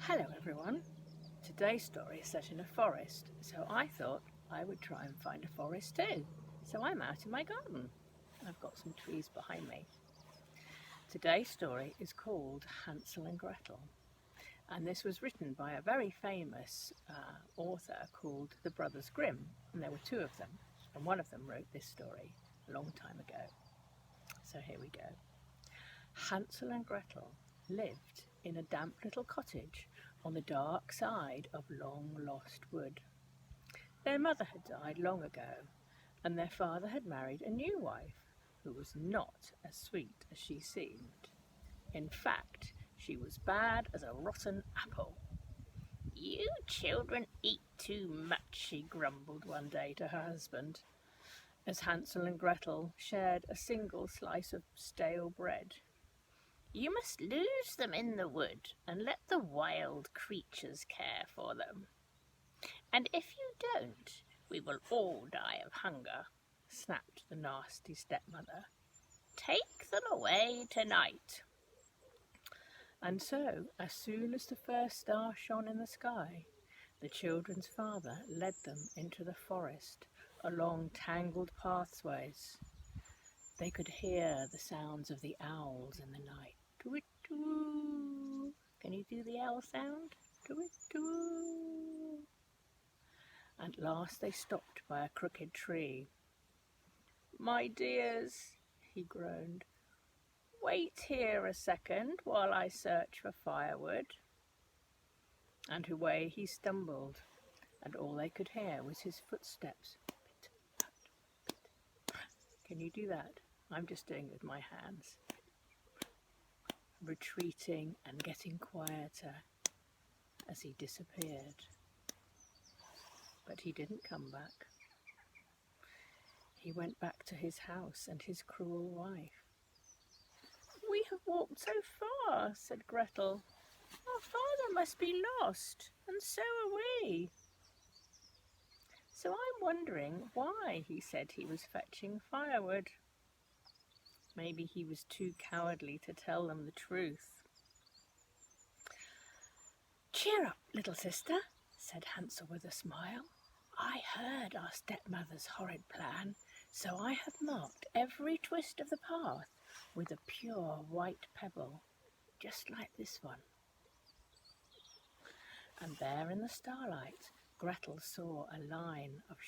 Hello everyone. Today's story is set in a forest, so I thought I would try and find a forest too. So I'm out in my garden. I've got some trees behind me. Today's story is called Hansel and Gretel, and this was written by a very famous author called the Brothers Grimm, and there were two of them, and one of them wrote this story a long time ago. So here we go. Hansel and Gretel lived in a damp little cottage on the dark side of long lost wood. Their mother had died long ago, and their father had married a new wife who was not as sweet as she seemed. In fact, she was bad as a rotten apple. "You children eat too much," she grumbled one day to her husband, as Hansel and Gretel shared a single slice of stale bread. "You must lose them in the wood and let the wild creatures care for them. And if you don't, we will all die of hunger," snapped the nasty stepmother. "Take them away tonight." And so, as soon as the first star shone in the sky, the children's father led them into the forest along tangled pathways. They could hear the sounds of the owls in the night. Twit-twoo. Can you do the owl sound? Twit-twoo. At last they stopped by a crooked tree. "My dears," he groaned, "wait here a second while I search for firewood." And away he stumbled, and all they could hear was his footsteps. Pit, pat, pit, pat. Can you do that? I'm just doing it with my hands. Retreating and getting quieter as he disappeared. But he didn't come back. He went back to his house and his cruel wife. "We have walked so far," said Gretel. "Our father must be lost, and so are we. So I'm wondering why he said he was fetching firewood. Maybe he was too cowardly to tell them the truth." "Cheer up, little sister," said Hansel with a smile. "I heard our stepmother's horrid plan, so I have marked every twist of the path with a pure white pebble, just like this one." And there in the starlight, Gretel saw a line of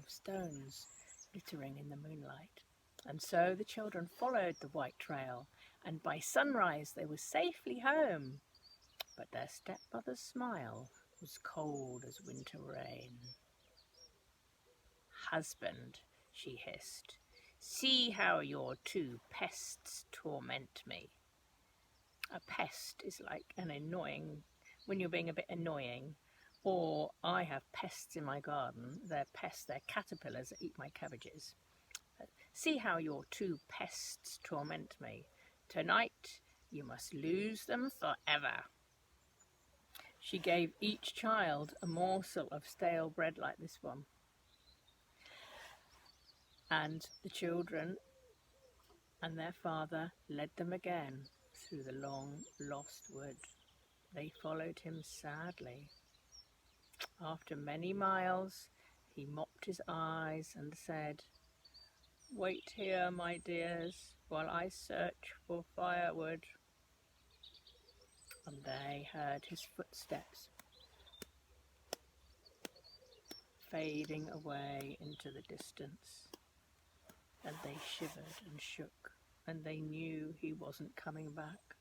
stones glittering in the moonlight. And so the children followed the white trail, and by sunrise they were safely home. But their stepmother's smile was cold as winter rain. "Husband," she hissed, "see how your two pests torment me." A pest is like an annoying, when you're being a bit annoying, or I have pests in my garden. They're pests, they're caterpillars that eat my cabbages. "See how your two pests torment me. Tonight you must lose them forever." She gave each child a morsel of stale bread like this one. And the children and their father led them again through the long lost wood. They followed him sadly. After many miles, he mopped his eyes and said, "Wait here, my dears, while I search for firewood." And they heard his footsteps fading away into the distance, and they shivered and shook, and they knew he wasn't coming back.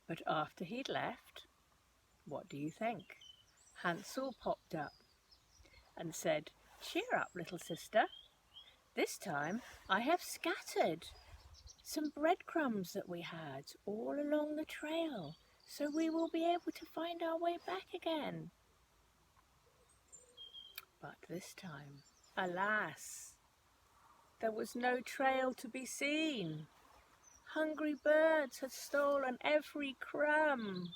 But after he'd left, what do you think? Hansel popped up and said, "Cheer up, little sister. This time I have scattered some breadcrumbs that we had all along the trail, so we will be able to find our way back again." But this time, alas, there was no trail to be seen. Hungry birds had stolen every crumb.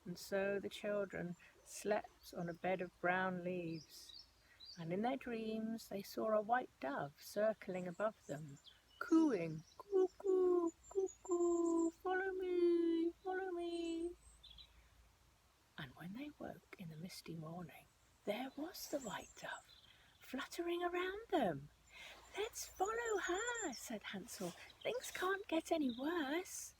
And so the children slept on a bed of brown leaves, and in their dreams they saw a white dove circling above them, cooing, "Cuckoo, cuckoo, follow me, follow me." woke in the misty morning, there was the white dove, fluttering around them. "Let's follow her," said Hansel. "Things can't get any worse."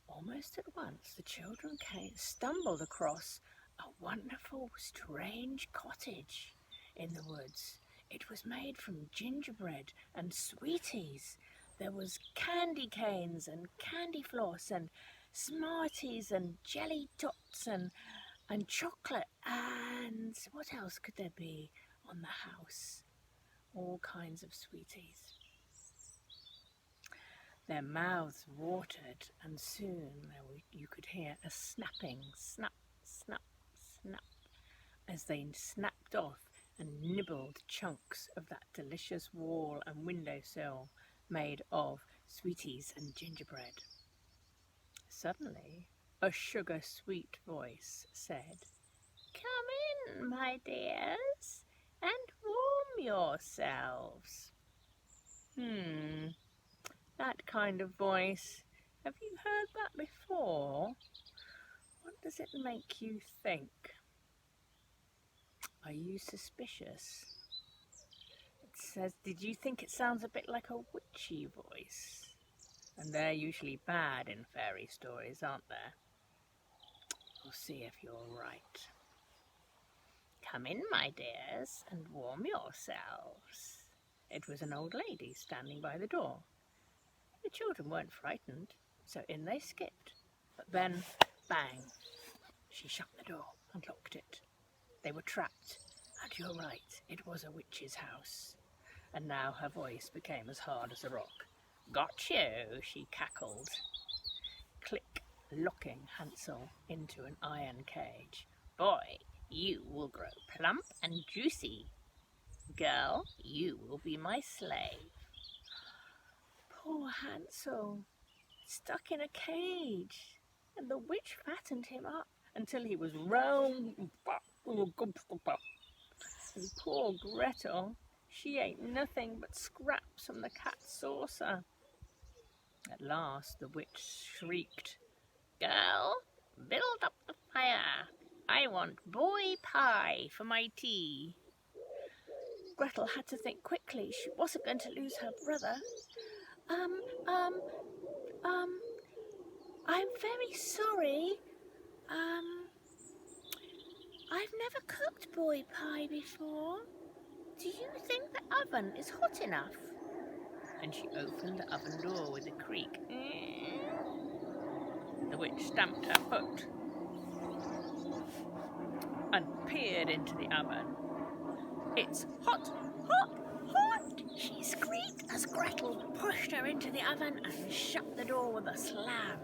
Almost at once the children stumbled across a wonderful, strange cottage in the woods. It was made from gingerbread and sweeties. There was candy canes and candy floss and Smarties and jelly tots and chocolate, and what else could there be on the house? All kinds of sweeties. Their mouths watered, and soon you could hear a snapping, snap, snap, snap, as they snapped off and nibbled chunks of that delicious wall and windowsill made of sweeties and gingerbread. Suddenly, a sugar-sweet voice said, "Come in, my dears, and warm yourselves." That kind of voice. Have you heard that before? What does it make you think? Are you suspicious? It says, did you think it sounds a bit like a witchy voice? And they're usually bad in fairy stories, aren't they? We'll see if you're right. "Come in, my dears, and warm yourselves." It was an old lady standing by the door. The children weren't frightened, so in they skipped. But then, bang, she shut the door and locked it. They were trapped, and you're right, it was a witch's house. And now her voice became as hard as a rock. "Got you," she cackled. Click, locking Hansel into an iron cage. "Boy, you will grow plump and juicy. Girl, you will be my slave." Poor Hansel, stuck in a cage, and the witch fattened him up until he was round. And poor Gretel, she ate nothing but scraps from the cat's saucer. At last the witch shrieked, "Girl, build up the fire. I want boy pie for my tea." Gretel had to think quickly. She wasn't going to lose her brother. I'm very sorry. I've never cooked boy pie before. Do you think the oven is hot enough?" And she opened the oven door with a creak. The witch stamped her foot and peered into the oven. "It's hot, hot, hot!" she screamed as Gretel pushed her into the oven and shut the door with a slam.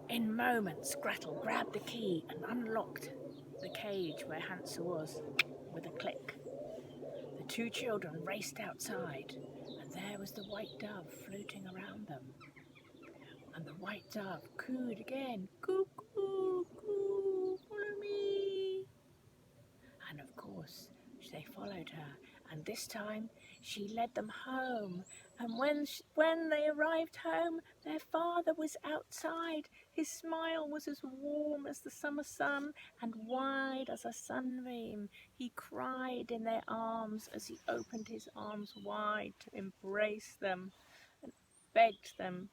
In moments, Gretel grabbed the key and unlocked the cage where Hansel was with a click. The two children raced outside, and there was the white dove floating around them. And the white dove cooed again, "Coo, coo, coo, follow me." And of course, they followed her, and this time she led them home. And when they arrived home, their father was outside. His smile was as warm as the summer sun and wide as a sunbeam. He cried in their arms as he opened his arms wide to embrace them and begged them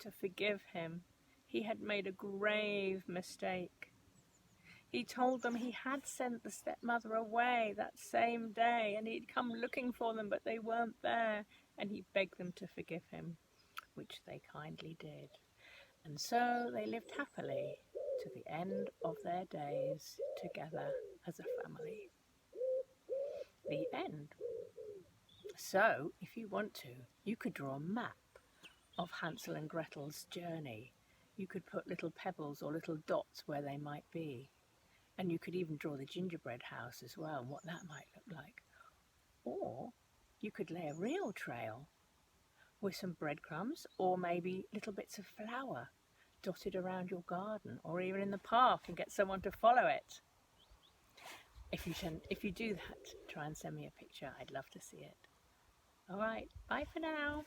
to forgive him. He had made a grave mistake. He told them he had sent the stepmother away that same day, and he'd come looking for them, but they weren't there, and he begged them to forgive him, which they kindly did. And so they lived happily to the end of their days together as a family. The end. So, if you want to, you could draw a map of Hansel and Gretel's journey. You could put little pebbles or little dots where they might be. And you could even draw the gingerbread house as well, and what that might look like. Or you could lay a real trail with some breadcrumbs or maybe little bits of flour dotted around your garden or even in the park, and get someone to follow it. If you do that, try and send me a picture. I'd love to see it. All right, bye for now.